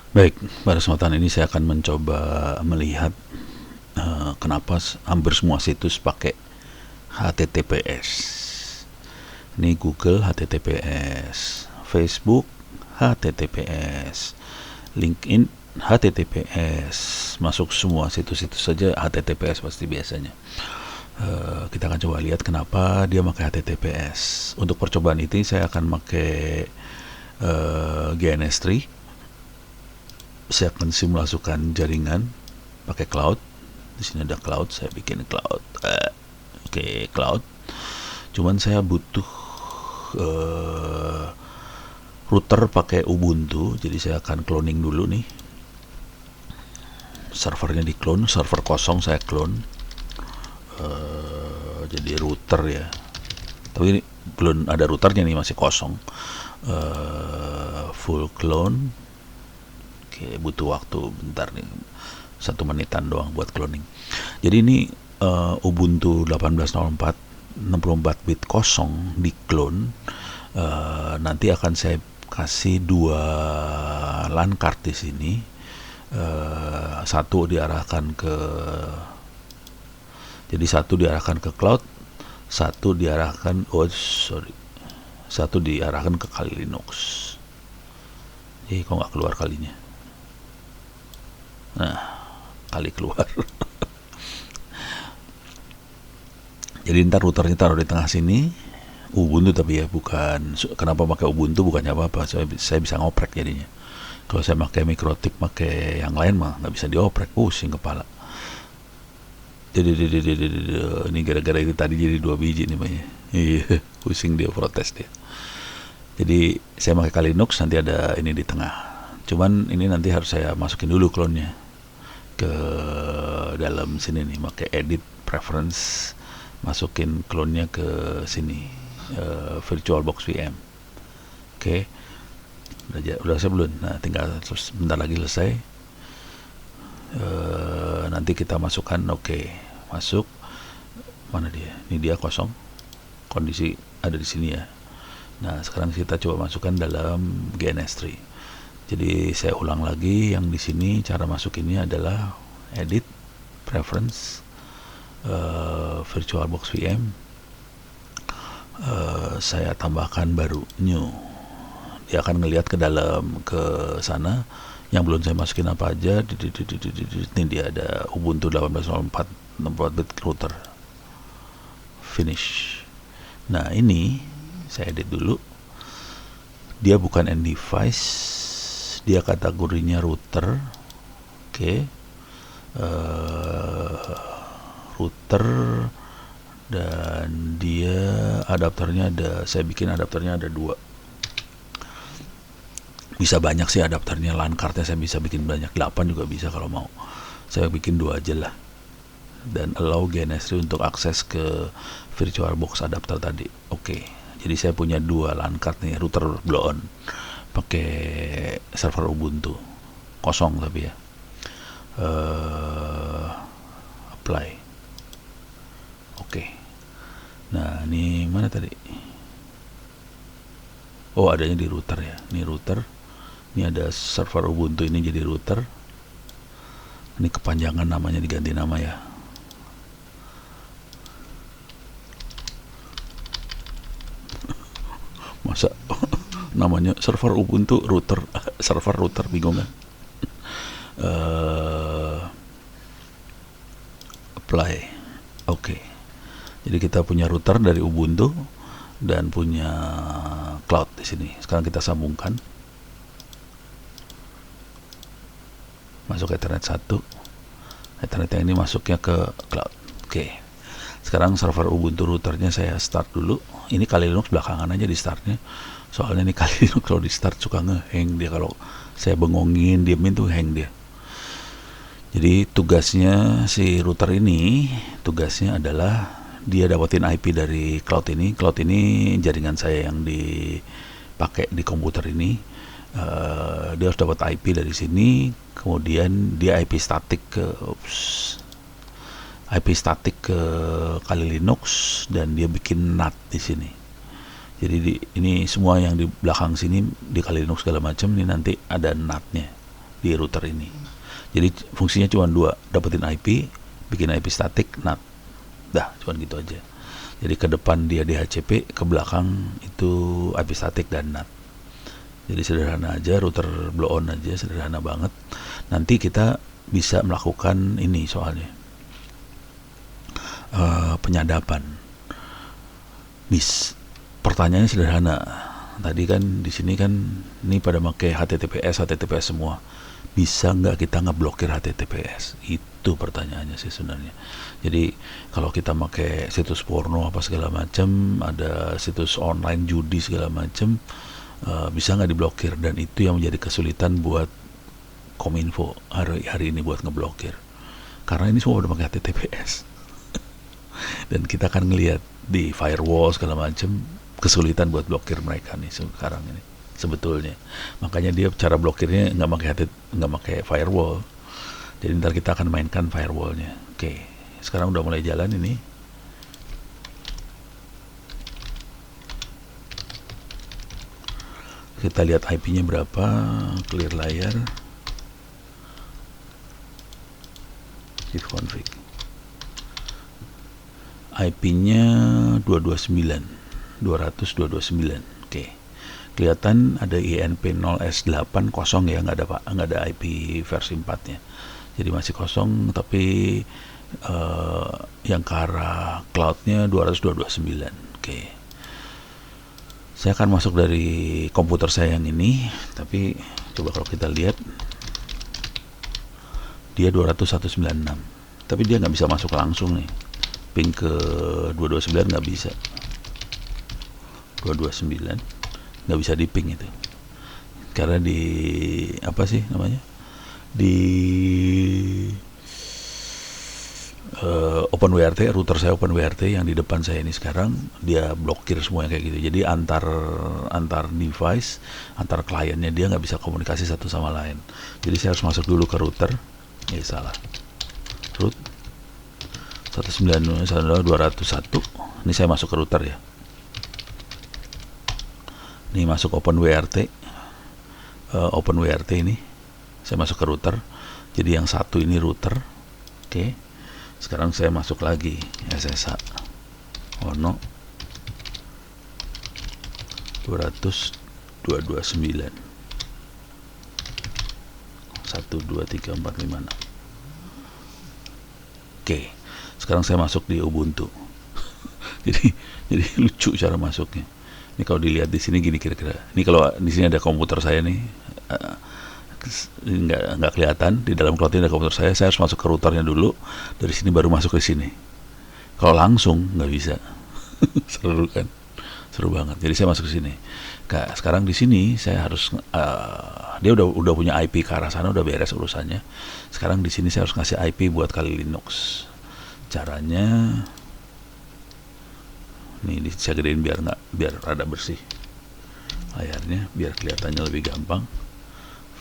Baik, pada kesempatan ini saya akan mencoba melihat kenapa hampir semua situs pakai HTTPS. Ini Google HTTPS, Facebook HTTPS, LinkedIn HTTPS, masuk semua situs-situs saja HTTPS pasti biasanya. Kita akan coba lihat kenapa dia pakai HTTPS. Untuk percobaan ini saya akan pakai GNS3. Saya akan simulasikan jaringan pakai cloud. Di sini ada cloud, saya bikin cloud. Oke, cloud. Cuman saya butuh router pakai Ubuntu, jadi saya akan cloning dulu nih. Servernya di clone, server kosong saya clone. Jadi router ya. Tapi ini belum ada routernya nih, masih kosong. Full clone. Oke, butuh waktu bentar nih, 1 menitan doang buat cloning. Jadi ini Ubuntu 18.04 64 bit kosong di clone. Nanti akan saya kasih 2 LAN card di sini. Satu diarahkan ke cloud, satu diarahkan ke Kali Linux. Kok nggak keluar kalinya? Nah, kali keluar. Jadi ntar routernya taruh di tengah sini, Ubuntu tapi ya, bukan. Kenapa pakai Ubuntu? Bukannya apa-apa, saya bisa ngoprek jadinya. Kalau saya pakai Mikrotik, pakai yang lain mah nggak bisa dioprek, pusing kepala. Jadi ini gara-gara itu tadi jadi 2 biji nih Pak. Iya, pusing dia, protes dia. Jadi saya pakai Kali Linux, nanti ada ini di tengah. Cuman ini nanti harus saya masukin dulu clone-nya ke dalam sini nih, pakai edit preference, masukin clone-nya ke sini, VirtualBox VM. Oke. Udah saya belum. Nah, tinggal sebentar lagi selesai. Nanti kita masukkan. Oke, masuk. Mana dia? Ini dia kosong. Kondisi ada di sini ya. Nah, sekarang kita coba masukkan dalam GNS3. Jadi saya ulang lagi, yang di sini cara masukinnya adalah edit preference, VirtualBox VM. Saya tambahkan baru new. Dia akan ngelihat ke dalam, ke sana. Yang belum saya masukin apa aja. Ini dia ada Ubuntu 18.04 64 bit router. Finish. Nah, ini saya edit dulu. Dia bukan end device, dia kategorinya router. Oke. Router, dan dia adapternya ada, saya bikin adapternya ada 2. Bisa banyak sih adapternya, LAN cardnya saya bisa bikin banyak, 8 juga bisa kalau mau. Saya bikin 2 aja lah. Dan allow GNS3 untuk akses ke VirtualBox adapter tadi. Oke. Jadi saya punya 2 LAN card nih, router blow on, pakai server Ubuntu kosong tapi ya. Apply. Oke. Nah, ini mana tadi? Oh, adanya di router ya. Ini router. Ini ada server Ubuntu, ini jadi router. Ini kepanjangan namanya, diganti nama ya. Masa namanya server Ubuntu router, server router, bingung kan? Apply. Oke. Jadi kita punya router dari Ubuntu dan punya cloud di sini. Sekarang kita sambungkan. Masuk Ethernet 1. Ethernet yang ini masuknya ke cloud. Oke. Sekarang server Ubuntu routernya saya start dulu. Ini Kali Linux belakangan aja di startnya. Soalnya ini Kali Linux kalau di start suka nge-hang dia, kalau saya bengongin, diemin tuh hang dia. Jadi tugasnya si router ini, tugasnya adalah dia dapetin IP dari cloud ini. Cloud ini jaringan saya yang dipakai di komputer ini. Dia harus dapat IP dari sini, kemudian dia IP statik ke Kali Linux, dan dia bikin NAT di sini. Jadi ini semua yang di belakang sini di Kali Linux segala macam, ini nanti ada NAT-nya. di router ini. Jadi fungsinya cuma dua, dapetin IP, bikin IP statik, NAT. Dah, cuma gitu aja. Jadi ke depan dia DHCP, ke belakang itu IP statik dan NAT. Jadi sederhana aja, router blow on aja, sederhana banget. Nanti kita bisa melakukan ini soalnya penyadapan. Pertanyaannya sederhana. Tadi kan di sini kan ini pada pakai HTTPS semua. Bisa nggak kita ngeblokir HTTPS? Itu pertanyaannya sih sebenarnya. Jadi kalau kita pakai situs porno apa segala macam, ada situs online judi segala macam, bisa nggak diblokir? Dan itu yang menjadi kesulitan buat Kominfo hari ini buat ngeblokir. Karena ini semua udah pakai HTTPS. Dan kita akan ngelihat di firewall segala macam, kesulitan buat blokir mereka nih sekarang ini sebetulnya. Makanya dia cara blokirnya nggak pakai firewall. Jadi ntar kita akan mainkan firewallnya. Oke, sekarang udah mulai jalan ini. Kita lihat IP-nya berapa, clear layar, if config. IP-nya 229. Oke. Kelihatan ada INP 0S8 kosong ya, nggak ada IP versi 4-nya. Jadi masih kosong, tapi yang ke arah cloud-nya 229. Oke. Saya akan masuk dari komputer saya yang ini, tapi coba kalau kita lihat dia 201.96. Tapi dia nggak bisa masuk langsung nih. Ping ke 229 nggak bisa. 229 nggak bisa di ping itu, karena di apa sih namanya, di OpenWRT, router saya OpenWRT yang di depan saya ini sekarang dia blokir semuanya kayak gitu. Jadi antar device, antar kliennya dia nggak bisa komunikasi satu sama lain. Jadi saya harus masuk dulu ke router. Salah, root 192.101. Ini saya masuk ke router ya. Ini masuk OpenWRT, OpenWRT ini saya masuk ke router. Jadi yang satu ini router. Oke. Sekarang saya masuk lagi SSH Ono 200.229 123.456. Oke. Sekarang saya masuk di Ubuntu. jadi lucu cara masuknya. Ini kalau dilihat di sini gini kira-kira. Ini kalau di sini ada komputer saya nih, nggak kelihatan di dalam cloud ini ada komputer saya. Saya harus masuk ke routernya dulu. Dari sini baru masuk ke sini. Kalau langsung nggak bisa. Seru kan? Seru banget. Jadi saya masuk ke sini. Sekarang di sini saya harus dia udah punya IP ke arah sana, udah beres urusannya. Sekarang di sini saya harus ngasih IP buat Kali Linux. Caranya nih saya gedein biar rada bersih layarnya, biar kelihatannya lebih gampang.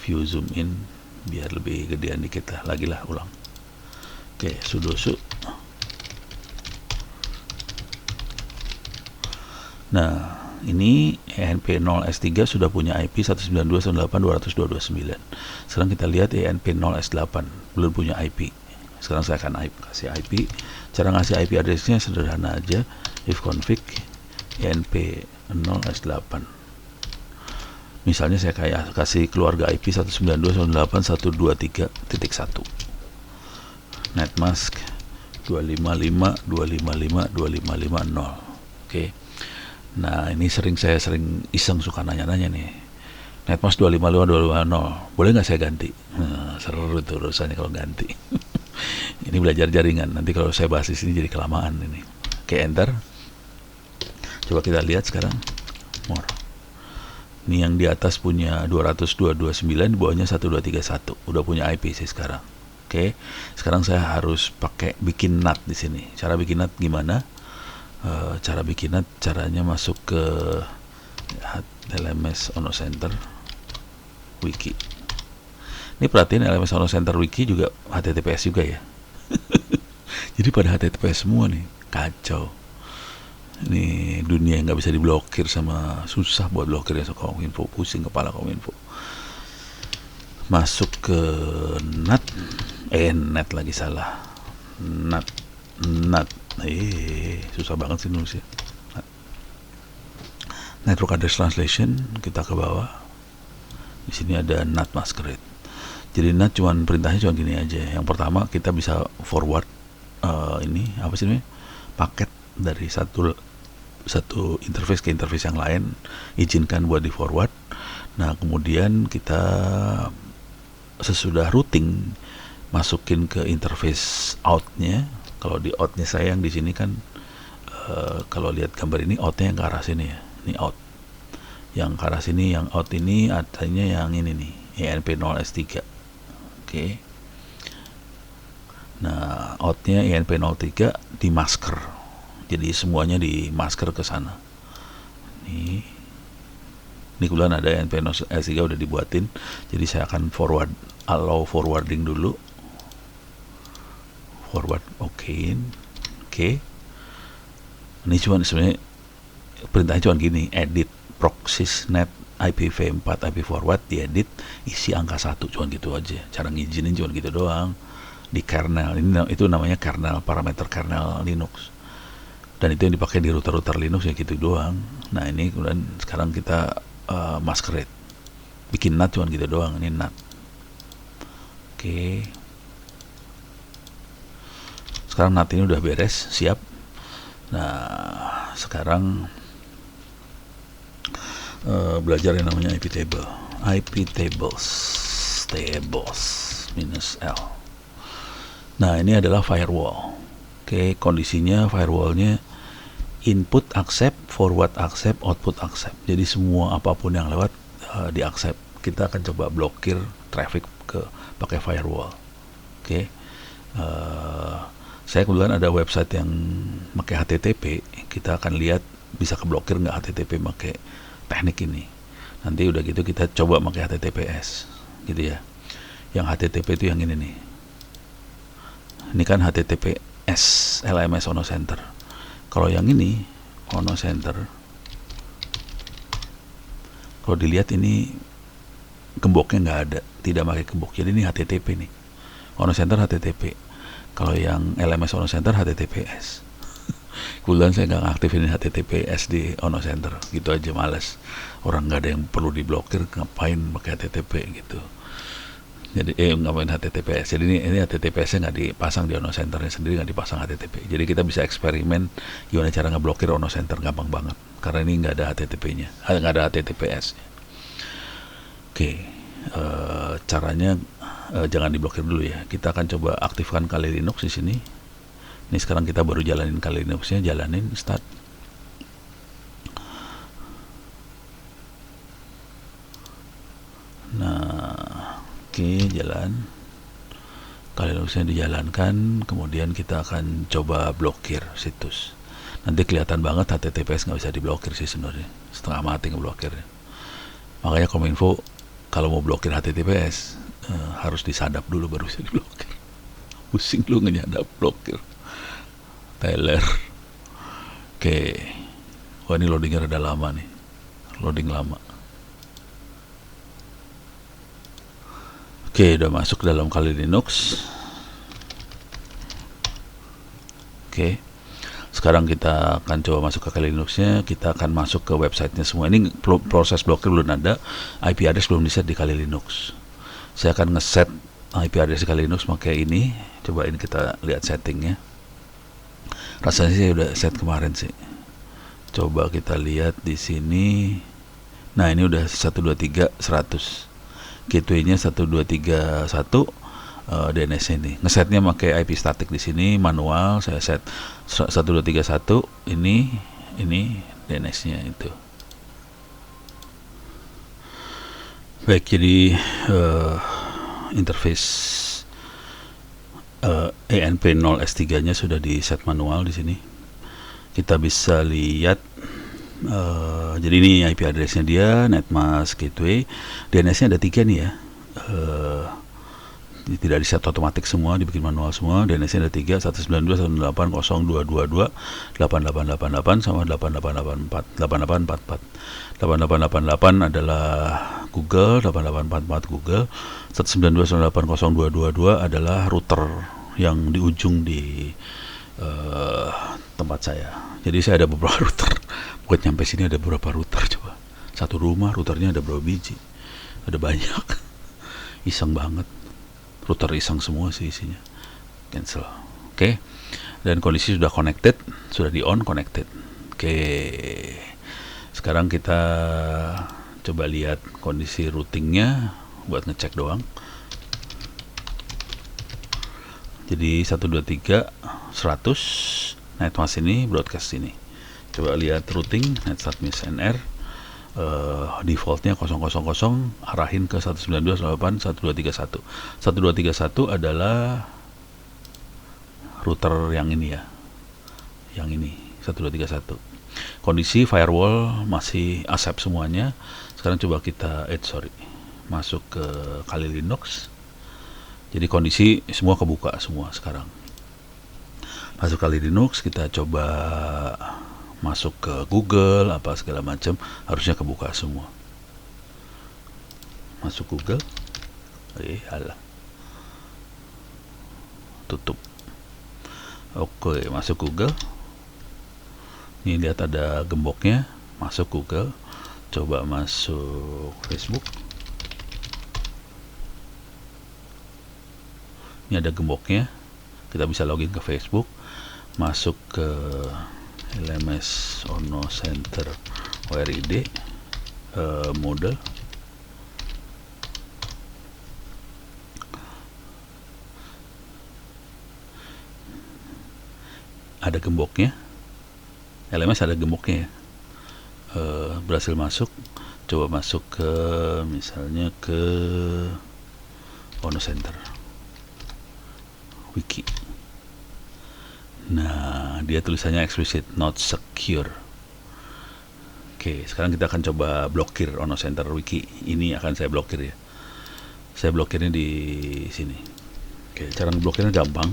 View zoom in biar lebih gedean dikit lah, ulang. Oke, sudo su. Nah, ini ENP0S3 sudah punya IP 192.168.200.229. Sekarang kita lihat ENP0S8 belum punya IP. Sekarang saya akan kasih IP. Cara ngasih IP addressnya sederhana aja. If config ENP0S8. Misalnya saya kasih keluarga IP 192.168.123.1. Netmask 255.255.255.0. Oke. Nah, ini saya sering iseng suka nanya-nanya nih. Netmask 255.255.0. Boleh nggak saya ganti? Nah, seru itu urusannya kalau ganti. Ini belajar jaringan. Nanti kalau saya bahas di sini jadi kelamaan ini. Oke, enter. Coba kita lihat sekarang. More. Ini yang di atas punya 200.229, di bawahnya 1231. Udah punya IP sih sekarang. Oke. Sekarang saya harus bikin NAT di sini. Cara bikin NAT gimana? Cara bikin NAT, caranya masuk ke LMS Ono Center Wiki. Ini perhatiin LMS Ono Center Wiki juga HTTPS juga ya. Jadi pada HTTPS semua nih, kacau. Ini dunia yang nggak bisa diblokir, sama susah buat blokirnya Kominfo, pusing kepala Kominfo. masuk ke NAT, NAT lagi salah, NAT, susah banget sih nulisnya. Network Address Translation, kita ke bawah. Di sini ada NAT Masquerade. Jadi NAT perintahnya cuma gini aja. Yang pertama kita bisa forward ini apa sih namanya? Paket dari satu interface ke interface yang lain, izinkan buat di forward. Nah, kemudian kita sesudah routing masukin ke interface outnya. Kalau di outnya saya yang di sini kan kalau lihat gambar ini outnya yang ke arah sini ya. Ini out. Yang ke arah sini, yang out ini adanya yang ini nih, ENP0S3. Oke. Nah, outnya ENP03 di masker. Jadi semuanya di masker ke sana. Ini kebetulan ada ENP0S3 udah dibuatin. Jadi saya akan allow forwarding dulu. Forward, oke. Ini cuma sebenarnya perintahnya cuma gini, edit proxies net IPv4 IP forward, diedit, isi angka 1, cuma gitu aja. Cara ngizinin cuma gitu doang. Di kernel, itu namanya kernel, parameter kernel Linux. Dan itu yang dipakai di router-router Linux ya gitu doang. Nah, ini kemudian sekarang kita masquerade. Bikin NAT cuma gitu doang, ini NAT. Oke. Sekarang NAT ini udah beres, siap. Nah, sekarang belajar yang namanya IP table. IP tables -L. Nah, ini adalah firewall. Oke, kondisinya firewallnya input accept, forward accept, output accept. Jadi semua apapun yang lewat di accept. Kita akan coba blokir traffic pakai firewall. Oke. Saya kebetulan ada website yang pakai HTTP. Kita akan lihat bisa keblokir nggak HTTP pakai teknik ini. Nanti udah gitu kita coba pakai HTTPS gitu ya. Yang HTTP itu yang ini nih. Ini kan HTTPS LMS Ono Center. Kalau yang ini Ono Center, kalau dilihat ini gemboknya nggak ada, tidak pakai gembok. Jadi ini HTTP nih. Ono Center HTTP. Kalau yang LMS Ono Center HTTPS. Kebetulan saya nggak aktifin HTTPS di Ono Center, gitu aja, males. Orang nggak ada yang perlu diblokir, ngapain pakai HTTP gitu. Jadi ngapain HTTPS. Jadi ini HTTPS-nya nggak dipasang di Ono Center-nya sendiri, nggak dipasang HTTP. Jadi kita bisa eksperimen gimana cara ngeblokir Ono Center, gampang banget. Karena ini nggak ada HTTP-nya, nggak ada HTTPS-nya. Oke, caranya jangan diblokir dulu ya. Kita akan coba aktifkan Kali Linux di sini. Ini sekarang kita baru jalanin Kali Linux-nya, jalanin start. Nah, oke, jalan. Kali Linux-nya dijalankan, kemudian kita akan coba blokir situs. Nanti kelihatan banget HTTPS nggak bisa diblokir sih sebenarnya, setengah mati ngeblokirnya. Makanya Kominfo kalau mau blokir HTTPS harus disadap dulu baru bisa diblokir. Pusing lu ngenyadap blokir. Tyler. Oke. Wah, ini loadingnya rada lama nih. Loading lama. Oke, udah masuk dalam Kali Linux. Oke. Sekarang kita akan coba masuk ke Kali Linux-nya. Kita akan masuk ke website-nya semua. Ini proses blokir belum ada. IP address belum di-set di Kali Linux. Saya akan nge-set IP address di Kali Linux pakai ini. Coba ini kita lihat settingnya. Rasanya sih udah set kemarin sih. Coba kita lihat di sini. Nah, ini udah 123 100. Gateway-nya 1231, DNS ini. Ngesetnya pakai IP static di sini manual. Saya set 1231 ini DNS-nya itu. Baik, jadi interface ENP0S3-nya sudah di set manual di sini. Kita bisa lihat jadi ini IP address-nya dia, netmask gateway. DNS-nya ada 3 nih ya. tidak di set otomatis semua, dibikin manual semua. DNS-nya ada 3, 192.168.0.222, 8888 sama 8884, 8844. 8888 adalah Google, 8844 Google, 192.168.0.222 adalah router yang di ujung di tempat saya. Jadi saya ada beberapa router. Buat nyampe sini ada beberapa router, coba. Satu rumah routernya ada berapa biji? Ada banyak. Iseng banget. Router iseng semua sih isinya. Cancel. Oke. Dan kondisi sudah connected, sudah di on connected. Oke. Sekarang kita coba lihat kondisi routingnya buat ngecek doang. Jadi 123 100 netmas ini, broadcast ini. Coba lihat routing netsubmiss NR, defaultnya 000, arahin ke 192.168.1231. 1231 adalah router yang ini ya, yang ini 1231. Kondisi firewall masih accept semuanya. Sekarang coba kita masuk ke Kali Linux. Jadi kondisi semua kebuka semua sekarang. Masuk Kali Linux, kita coba masuk ke Google apa segala macam, harusnya kebuka semua. Masuk Google, alah, tutup. Oke, masuk Google. Ini lihat ada gemboknya. Masuk Google, coba masuk Facebook. Ini ada gemboknya, kita bisa login ke Facebook, masuk ke LMS Ono Center ORID, model. Ada gemboknya, LMS ada gemboknya ya. Berhasil masuk, coba masuk ke misalnya ke Ono Center Wiki. Nah, dia tulisannya explicit not secure. Oke, sekarang kita akan coba blokir Ono Center Wiki. Ini akan saya blokir ya. Saya blokirnya di sini. Oke, cara ngeblokirnya gampang.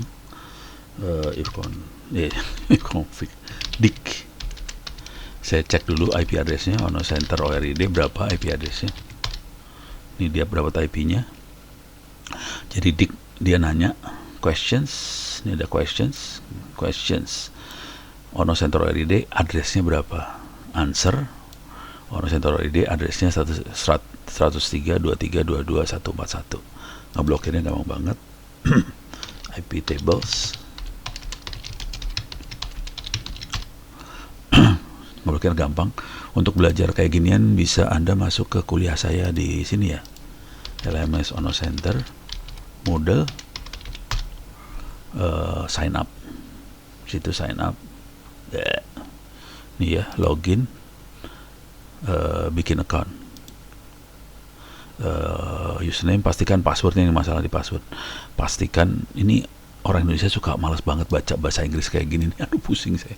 Ifconfig dik. Saya cek dulu IP addressnya Ono Center ORID, berapa IP addressnya. Ini dia berapa IP-nya. Jadi dik dia nanya questions, ini ada questions Ono Center ORID addressnya berapa, answer Ono Center ORID addressnya 103.23.22.141. ngeblokirnya gampang banget. IP tables ngeblokir gampang. Untuk belajar kayak ginian bisa Anda masuk ke kuliah saya di sini ya, LMS Ono Center model, sign up, situ sign up, nih ya, login, bikin account, username, pastikan passwordnya, yang masalah di password, pastikan. Ini orang Indonesia suka malas banget baca bahasa Inggris kayak gini nih, aduh pusing saya.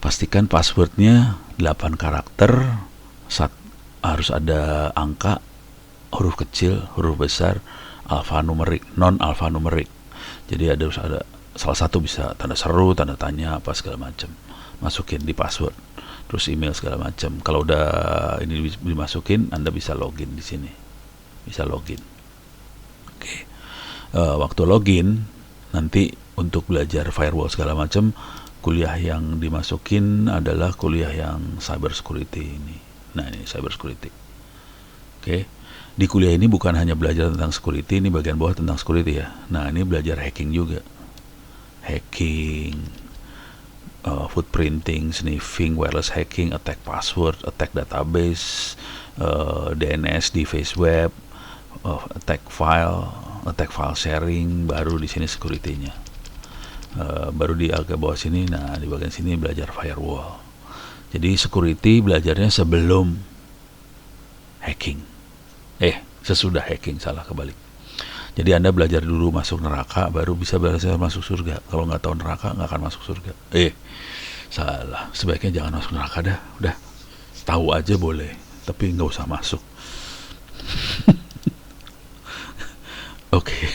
Pastikan passwordnya 8 karakter, harus ada angka, huruf kecil, huruf besar, alfanumerik, non alfanumerik. Jadi harus ada salah satu, bisa tanda seru, tanda tanya, apa segala macam, masukin di password, terus email segala macam. Kalau udah ini dimasukin, Anda bisa login di sini, bisa login. Oke. Waktu login nanti untuk belajar firewall segala macam, kuliah yang dimasukin adalah kuliah yang cyber security ini. Nah, ini cyber security. Oke. Di kuliah ini bukan hanya belajar tentang security, ini bagian bawah tentang security ya. Nah, ini belajar hacking juga. Hacking, footprinting, sniffing, wireless hacking, attack password, attack database, DNS di face web, attack file sharing, baru di sini security-nya. Baru di agak bawah sini, nah di bagian sini belajar firewall. Jadi security belajarnya sebelum hacking. Sesudah hacking, salah, kebalik. Jadi Anda belajar dulu masuk neraka, baru bisa belajar masuk surga. Kalau nggak tahu neraka, nggak akan masuk surga. Salah. Sebaiknya jangan masuk neraka dah. Udah, tahu aja boleh, tapi nggak usah masuk. Oke.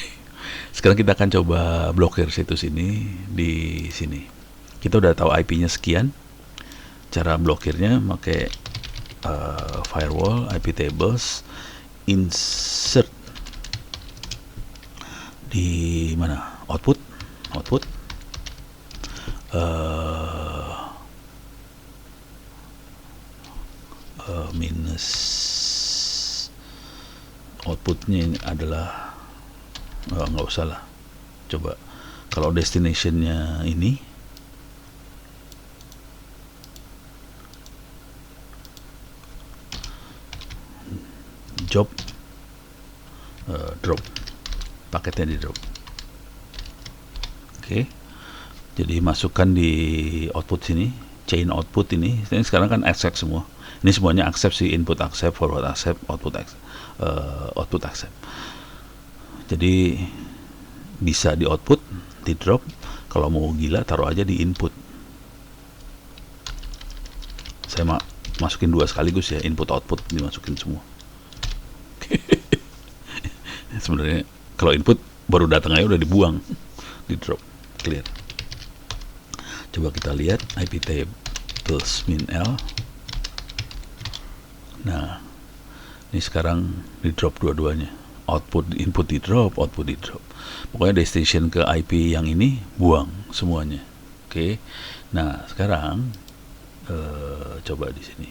Sekarang kita akan coba blokir situs ini di sini. Kita udah tahu IP-nya sekian. Cara blokirnya pakai firewall, IP tables, insert di mana? Output, minus outputnya ini adalah nggak usah lah. Coba kalau destinationnya ini job drop, paketnya di drop. Oke. Jadi masukkan di output sini, chain output ini sekarang kan accept semua. Ini semuanya accept sih, input accept, forward accept, output accept. Jadi bisa di output, di drop. Kalau mau gila taruh aja di input. Saya masukin dua sekaligus ya, input output dimasukin semua. Sebenarnya kalau input baru datang aja udah dibuang, di drop, clear. Coba kita lihat IP tables min L. Nah, ini sekarang di drop dua-duanya. Output, input di drop, output di drop. Pokoknya destination ke IP yang ini buang semuanya. Oke. Nah, sekarang coba di sini.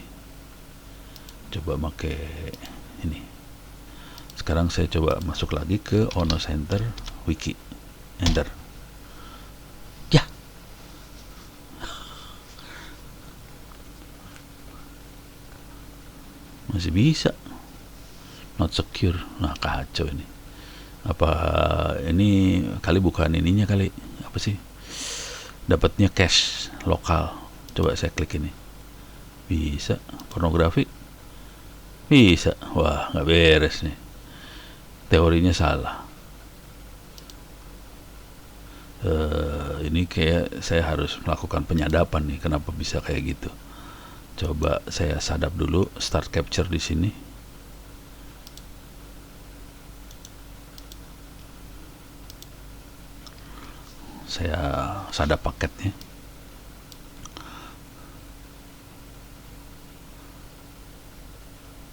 Coba pakai ini. Sekarang saya coba masuk lagi ke Ono Center Wiki. Enter. Ya. Masih bisa. Not secure. Nah, kacau ini. Apa ini kali bukan ininya kali. Apa sih? Dapatnya cache lokal. Coba saya klik ini. Bisa. Pornografi. Bisa. Wah, nggak beres nih. Teorinya salah. Ini kayak saya harus melakukan penyadapan nih. Kenapa bisa kayak gitu? Coba saya sadap dulu. Start capture di sini. Saya sadap paketnya.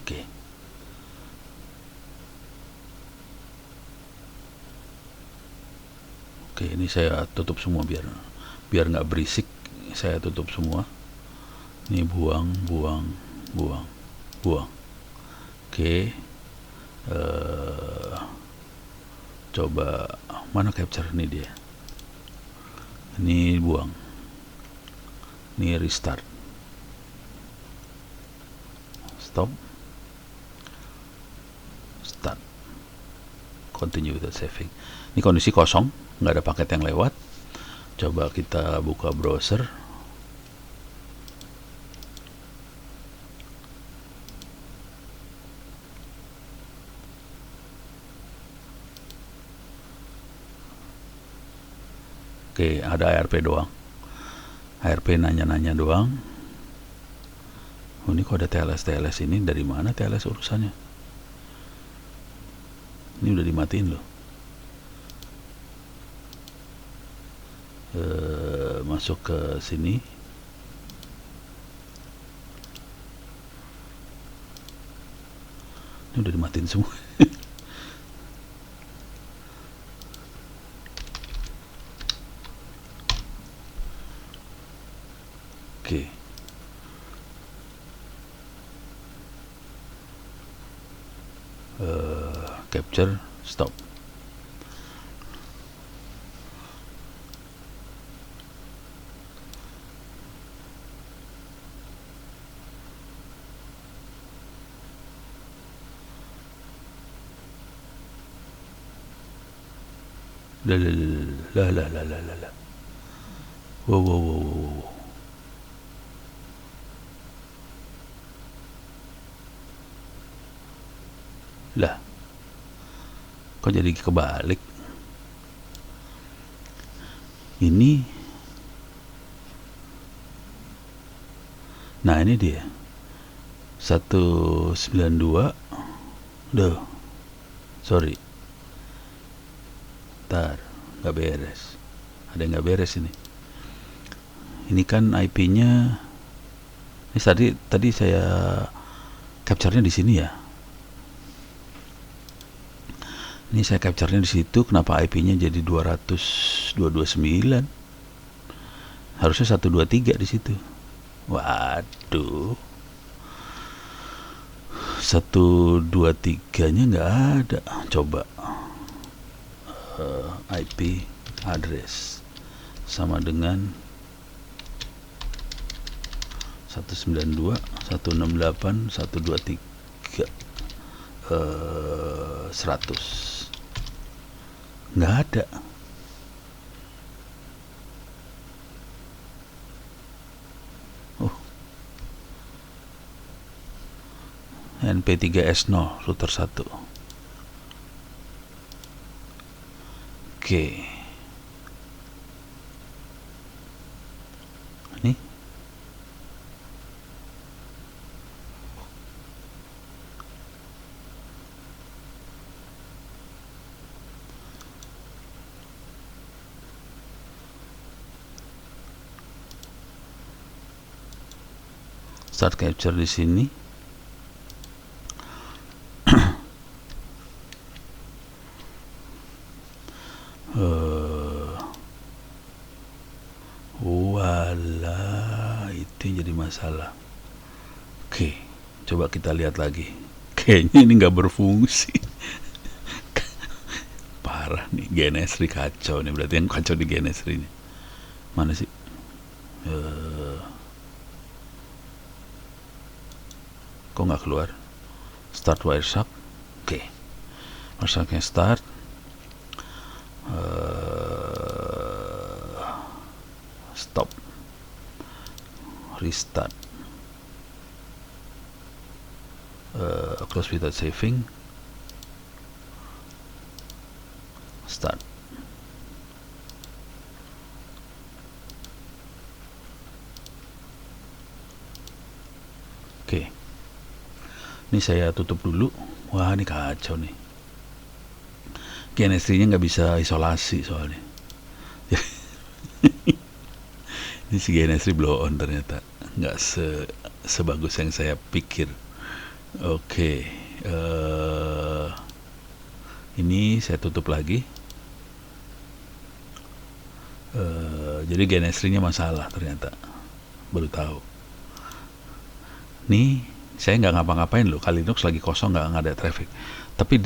Oke. Oke, ini saya tutup semua biar nggak berisik. Saya tutup semua. Ini buang. Oke. Coba mana capture ini dia. Ini buang. Ini restart. Stop. Start. Continue without saving. Ini kondisi kosong, nggak ada paket yang lewat. Coba kita buka browser. Oke, ada ARP doang. ARP nanya-nanya doang. Oh, ini kok ada TLS ini, dari mana TLS urusannya? Ini udah dimatiin loh. Masuk ke sini. Ini udah dimatiin semua. Oke. Capture, stop. Lah. Wow. Lah, kok jadi kebalik? Ini. Nah, ini dia. 192. Sorry. Bentar, nggak beres. Ada yang nggak beres ini. Ini kan IP-nya. Ini tadi saya capture-nya di sini ya. Ini saya capture-nya di situ. Kenapa IP-nya jadi 229? Harusnya 123 di situ. Waduh. 123-nya nggak ada. Coba IP address sama dengan 192 168 123 100. Nggak ada. NP3S0 router 1. Oke. Ini start capture di sini. Walah, itu yang jadi masalah. Oke, coba kita lihat lagi. Kayaknya ini nggak berfungsi. Parah nih, GNS3 kacau nih. Berarti yang kacau di GNS3 ini. Mana sih? Kok nggak keluar? Start Wireshark. Oke, Wiresharknya start. Stop, restart, close without saving, start. Oke, ini saya tutup dulu. Wah, ini kacau nih. GNS3-nya nggak bisa isolasi soalnya. Ini si GNS3 blow on ternyata nggak sebagus yang saya pikir. Oke, ini saya tutup lagi. Jadi GNS3-nya masalah ternyata, baru tahu. Nih saya nggak ngapa-ngapain loh, Kali Linux lagi kosong, nggak ada traffic. Tapi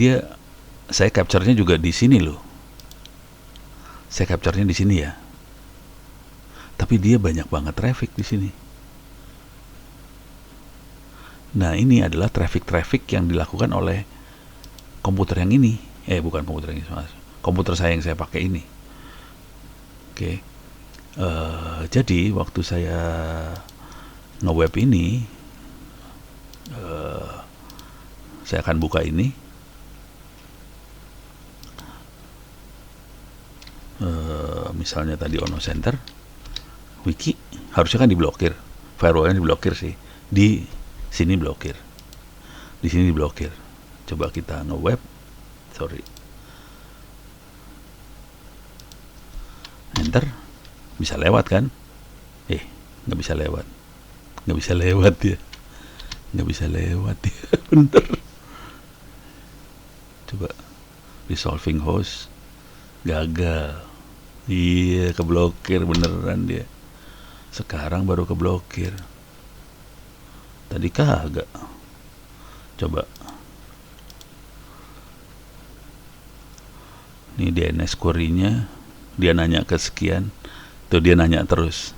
saya capture-nya juga di sini loh. Saya capture-nya di sini ya. Tapi dia banyak banget traffic di sini. Nah, ini adalah traffic yang dilakukan oleh komputer yang ini. Bukan komputer yang ini, mas. Komputer saya yang saya pakai ini. Oke. Jadi waktu saya nge-web ini, saya akan buka ini. Misalnya tadi Ono Center Wiki, harusnya kan diblokir, firewallnya diblokir sih, di sini blokir, di sini diblokir. Coba kita nge-web, enter, bisa lewat kan? Nggak bisa lewat ya, bener. Coba resolving host, gagal. Iya, keblokir beneran dia. Sekarang baru keblokir. Tadi kagak. Coba. Ini DNS query-nya. Dia nanya ke sekian. Tuh dia nanya terus.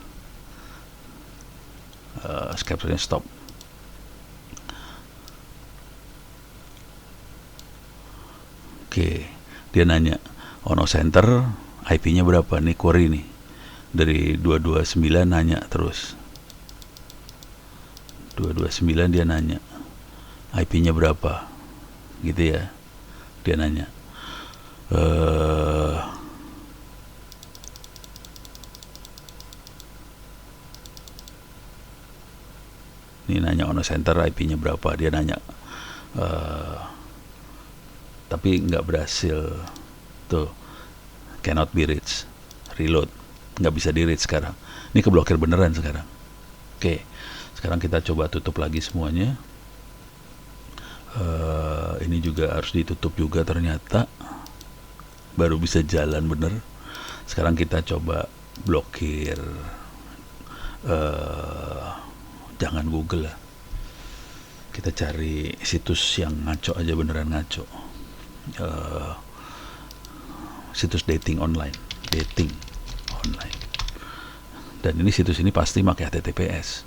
Capture-nya stop. Oke. Dia nanya. Ono Center IP-nya berapa? Nih query nih. Dari 229 nanya terus. 229 dia nanya. IP-nya berapa? Gitu ya. Dia nanya. Ini nanya Ono Center IP-nya berapa? Dia nanya. Tapi nggak berhasil. Tuh. cannot be reached, reload, nggak bisa di reach sekarang. Ini keblokir beneran sekarang. Oke, sekarang kita coba tutup lagi semuanya. Ini juga harus ditutup juga ternyata, baru bisa jalan bener. Sekarang kita coba blokir, jangan Google lah, kita cari situs yang ngaco aja, beneran ngaco. Situs dating online. Dan ini situs ini pasti pakai HTTPS,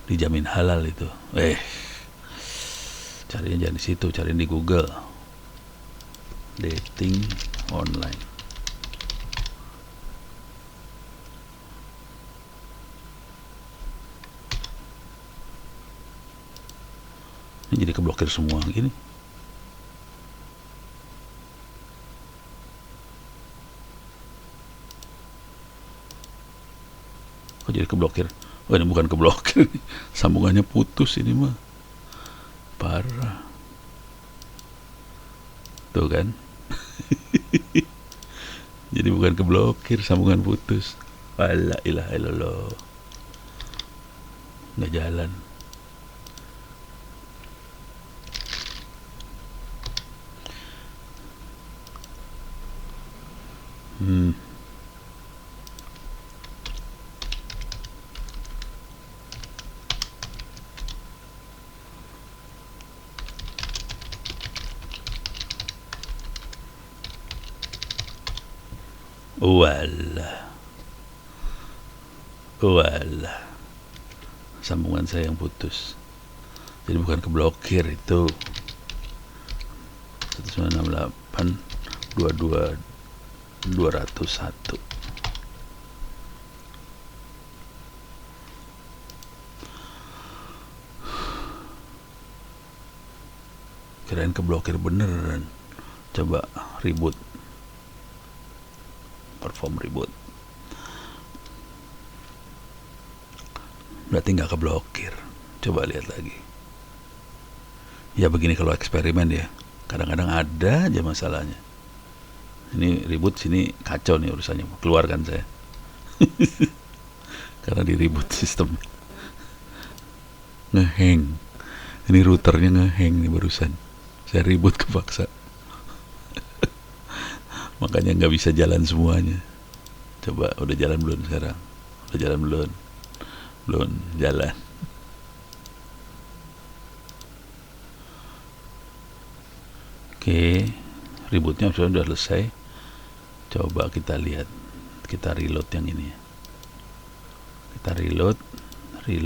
dijamin halal itu. Carinya jangan di situ, cariin di Google, dating online. Ini jadi keblokir semua gini. Kok jadi keblokir? Oh, ini bukan keblokir, sambungannya putus ini mah. Parah. Tuh kan. Jadi bukan keblokir, sambungan putus. La ilaha illallah. Nggak jalan. Walah, sambungan saya yang putus. Jadi bukan keblokir itu. 1968 22 201. Kirain keblokir beneran. Coba reboot, perform reboot, berarti nggak keblokir. Coba lihat lagi. Ya begini kalau eksperimen ya, kadang-kadang ada aja masalahnya. Ini reboot, sini kacau nih urusannya, keluarkan saya. Karena di reboot sistem ngeheng. Ini routernya ngeheng nih barusan, saya reboot kepaksa. Makanya nggak bisa jalan semuanya. Coba, udah jalan belum sekarang? Udah jalan belum? Belum jalan. Oke, rebootnya sudah selesai. Coba kita lihat, kita reload yang ini. Kita reload. Ini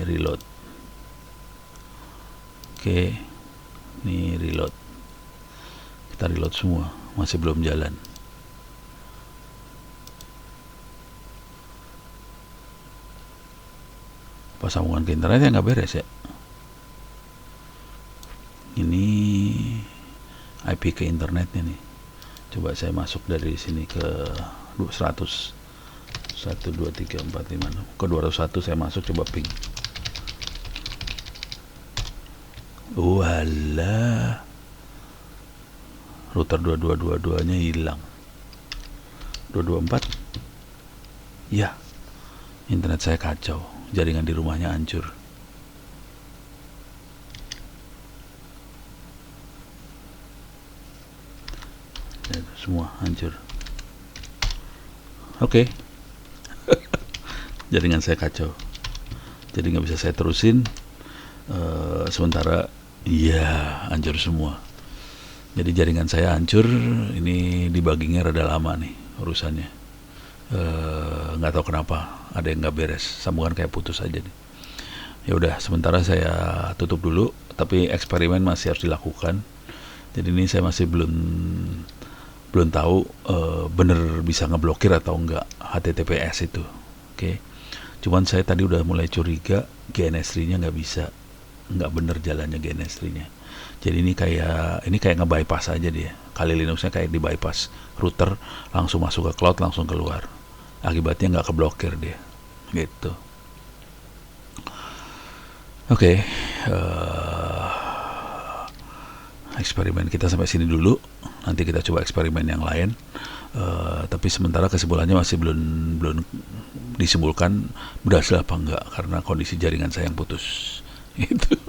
reload. Oke, ini reload. Kita reload semua, masih belum jalan. Pas sambungan ke internet nggak beres ya. Ini IP ke internetnya nih. Coba saya masuk dari sini ke 100 1 2 3 4 5 6 ke 201 saya masuk, coba ping. Walah, router 2222 nya hilang. 224 ya, internet saya kacau, jaringan di rumahnya hancur. Semua hancur. Oke. Jaringan saya kacau, jadi nggak bisa saya terusin. Sementara iya hancur semua. Jadi jaringan saya hancur. Ini debuggingnya rada lama nih urusannya. Nggak tahu kenapa ada yang nggak beres, sambungan kayak putus aja nih. Ya udah, sementara saya tutup dulu, tapi eksperimen masih harus dilakukan. Jadi ini saya masih belum tahu bener bisa ngeblokir atau enggak HTTPS itu. Oke. Cuman saya tadi udah mulai curiga GNS3-nya nggak bener jalannya GNS3-nya. Jadi ini kayak nge-bypass aja dia. Kali Linuxnya kayak di bypass router, langsung masuk ke cloud, langsung keluar. Akibatnya nggak keblokir dia, gitu. Oke. eksperimen kita sampai sini dulu. Nanti kita coba eksperimen yang lain. Tapi sementara kesimpulannya masih belum disimpulkan berhasil apa enggak, karena kondisi jaringan saya yang putus. Itu.